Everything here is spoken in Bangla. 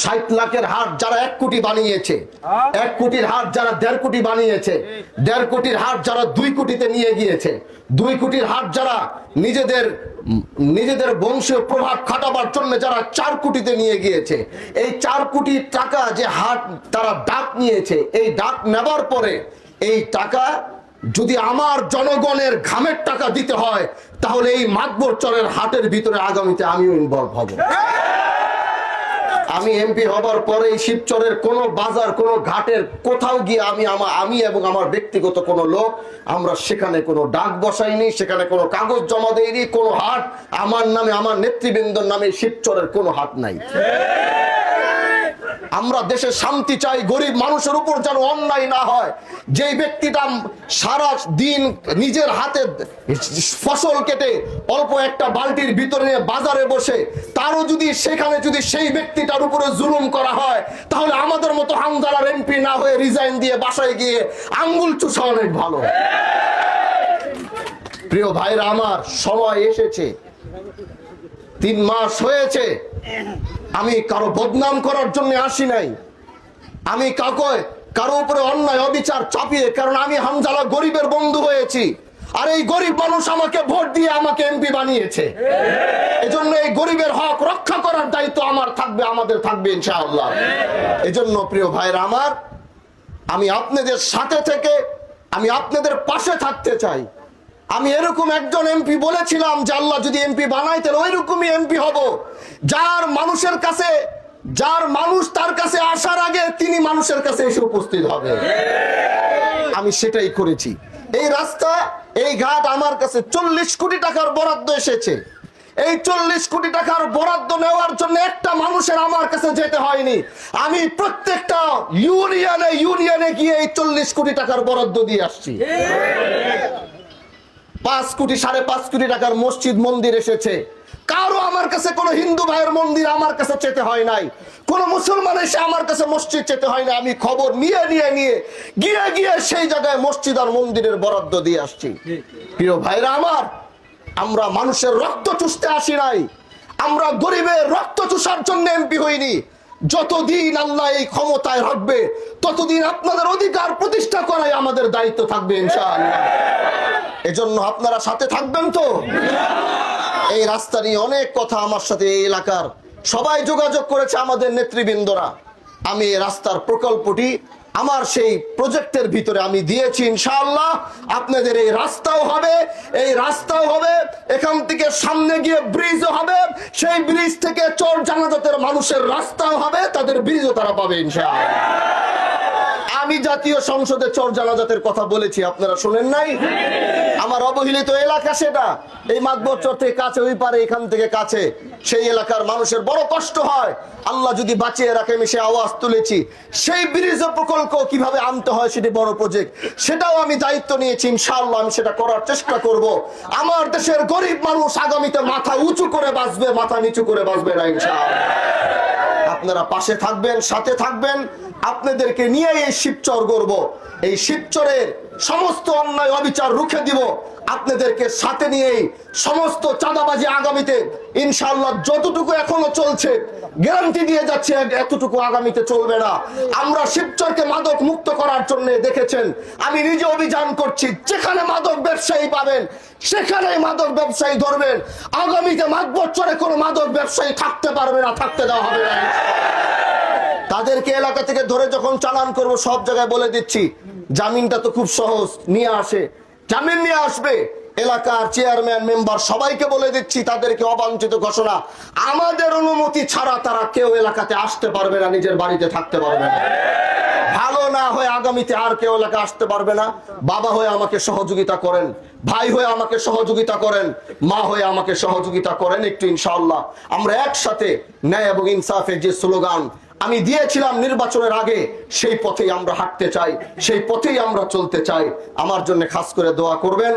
60 লাখের হাট যারা 1 কোটি বানিয়েছে, 1 কোটির হাট যারা 1.5 কোটি বানিয়েছে, 1.5 কোটির হাট যারা 2 কোটিতে নিয়ে গিয়েছে, 2 কোটির হাট যারা নিজেদের বংশীয় প্রভাব খাটাবার জন্য যারা 4 কোটিতে নিয়ে গিয়েছে, এই 4 কোটি টাকা যে হাট তারা ডাক নিয়েছে, এই ডাক নেবার পরে এই টাকা যদি আমার জনগণের ঘামের টাকা দিতে হয়, তাহলে এই মাতবর চরের হাটের ভিতরে আগামীতে আমিও ইনভলভ হব। আমি এমপি হবার পরে শিবচরের কোন বাজার, কোন ঘাটের কোথাও গিয়ে আমি এবং আমার ব্যক্তিগত কোন লোক আমরা সেখানে কোনো ডাক বসাইনি, সেখানে কোনো কাগজ জমা দেইনি। কোনো হাট আমার নামে, আমার নেতৃবৃন্দর নামে শিবচরের কোনো হাট নাই। আমরা দেশে শান্তি চাই, গরিব মানুষের উপর যেন অন্যায় না হয়। যেই ব্যক্তিটা সারা দিন নিজের হাতে ফসল কেটে অল্প একটা বালতির ভিতরে নিয়ে বাজারে বসে, তারও যদি সেখানে যদি সেই ব্যক্তিটার উপরে জুলুম করা হয়, তাহলে আমাদের মতো হামজালার এমপি না হয়ে রিজাইন দিয়ে বাসায় গিয়ে আঙ্গুল চুষা অনেক ভালো। প্রিয় ভাইরা আমার, সময় এসেছে, 3 মাস হয়েছে। আমি কারো বদনাম করার জন্য আসি নাই। আমি কারো উপরে অন্যায় অবিচার চাপিয়ে, কারণ আমি হামজালা গরিবের বন্ধু হয়েছি, আর এই গরিব মানুষ আমাকে ভোট দিয়ে আমাকে এমপি বানিয়েছে। এজন্য এই গরিবের হক রক্ষা করার দায়িত্ব আমার থাকবে, আমাদের থাকবে ইনশাআল্লাহ। এজন্য প্রিয় ভাইরা আমার, আমি আপনাদের সাথে থেকে আমি আপনাদের পাশে থাকতে চাই। আমি এরকম একজন এমপি বলেছিলাম যে আল্লাহ যদি এমপি বানাই তাহলে ওইরকমই এমপি হব, যার মানুষ তার কাছে আসার আগে তিনি মানুষের কাছে এসে উপস্থিত হবে। আমি সেটাই করেছি। এই রাস্তা, এই ঘাট আমার কাছে 40 কোটি টাকার বরাদ্দ এসেছে। এই 40 কোটি টাকার বরাদ্দ নেওয়ার জন্য একটা মানুষের আমার কাছে যেতে হয়নি। আমি প্রত্যেকটা ইউনিয়নে গিয়ে এই 40 কোটি টাকার বরাদ্দ দিয়ে আসছি। 5 কোটি 5.5 কোটি টাকার মসজিদ মন্দির এসেছে। কারো আমার কাছে কোন হিন্দু ভাইয়ের মন্দির আমার কাছে চেতে হয় নাই, কোন মুসলমান এসে আমার কাছে মসজিদ চেতে হয় না। আমি খবর নিয়ে গিয়ে সেই জায়গায় মসজিদ আর মন্দিরের বরাদ্দ দিয়ে আসছি। প্রিয় ভাইরা আমার, আমরা মানুষের রক্ত চুষতে আসি নাই, আমরা গরিবের রক্ত চুষার জন্য এমপি হইনি। যতদিন আল্লাহ এই ক্ষমতায় রাখবে, ততদিন আপনাদের অধিকার প্রতিষ্ঠা করাই আমাদের দায়িত্ব থাকবে ইনশাআল্লাহ। এজন্য আপনারা সাথে থাকবেন তো? এই রাস্তা নিয়ে অনেক কথা আমার সাথে এই এলাকার সবাই যোগাযোগ করেছে, আমাদের নেতৃবৃন্দরা। আমি এই রাস্তার প্রকল্পটি আমার সেই প্রজেক্টের ভিতরে আমি দিয়েছি ইনশাআল্লাহ। আপনাদের এই রাস্তাও হবে, এখান থেকে সামনে গিয়ে ব্রিজও হবে, সেই ব্রিজ থেকে চর জানাজাতের মানুষের রাস্তাও হবে, তাদের ব্রিজও তারা পাবে ইনশাআল্লাহ। আমি জাতীয় সংসদে চর জানাজাতের কথা বলেছি, আপনারা শুনেন নাই? আমার অবহেলিত এলাকা সেটা, এই মাতবর চর থেকে কাছে, ওই পারে এখান থেকে কাছে, সেই এলাকার মানুষের বড় কষ্ট হয়। আল্লাহ যদি বাঁচিয়ে রাখে, আমি সে আওয়াজ তুলেছি। সেই ব্রিজ প্রকল্প কিভাবে আনতে হয়, সেটি বড় প্রজেক্ট, সেটাও আমি দায়িত্ব নিয়েছি ইনশাআল্লাহ। আমি সেটা করার চেষ্টা করব। আমার দেশের গরিব মানুষ আগামীতে মাথা উঁচু করে বাঁচবে, মাথা নিচু করে বাঁচবে না ইনশাআল্লাহ। আপনারা পাশে থাকবেন, সাথে থাকবেন। আপনাদেরকে নিয়ে এই শিবচর গড়ব, এই শিবচরের সমস্ত অন্যায় অবিচার রুখে দিব। আপনাদেরকে সাথে নিয়েই সমস্ত চাঁদাবাজি আগামীতে ইনশাআল্লাহ যতটুকু এখনো চলছে, গ্যারান্টি দিয়ে যাচ্ছে এতটুকু আগামীতে চলবে না। আমরা শিবচরকে মাদক মুক্ত করার জন্য দেখেছেন, আমি নিজে অভিযান করছি। যেখানে মাদক ব্যবসায়ী পাবেন সেখানেই মাদক ব্যবসায়ী ধরবেন। আগামীতে মাতবর চরে কোনো মাদক ব্যবসায়ী থাকতে পারবে না, থাকতে দেওয়া হবে না। তাদেরকে এলাকা থেকে ধরে যখন চালান করব, সব জায়গায় বলে দিচ্ছি, জামিনটা তো খুব সহজ, নিয়ে আসে, জামিন নিয়ে আসবে। এলাকার চেয়ারম্যান, মেম্বার সবাইকে বলে দিচ্ছি, তাদেরকে অবাঞ্ছিত ঘোষণা, আমাদের অনুমতি ছাড়া তারা কেউ এলাকাতে আসতে পারবে না, নিজের বাড়িতে থাকতে পারবে না। ভালো না হয়ে আগামীতে আর কেউ এলাকা আসতে পারবে না। বাবা হয়ে আমাকে সহযোগিতা করেন, ভাই হয়ে আমাকে সহযোগিতা করেন, মা হয়ে আমাকে সহযোগিতা করেন একটু ইনশাআল্লাহ। আমরা একসাথে ন্যায় এবং ইনসাফের যে স্লোগান আমি দিয়েছিলাম নির্বাচনের আগে, সেই পথেই আমরা হাঁটতে চাই, সেই পথেই আমরা চলতে চাই। আমার জন্য খাস করে দোয়া করবেন।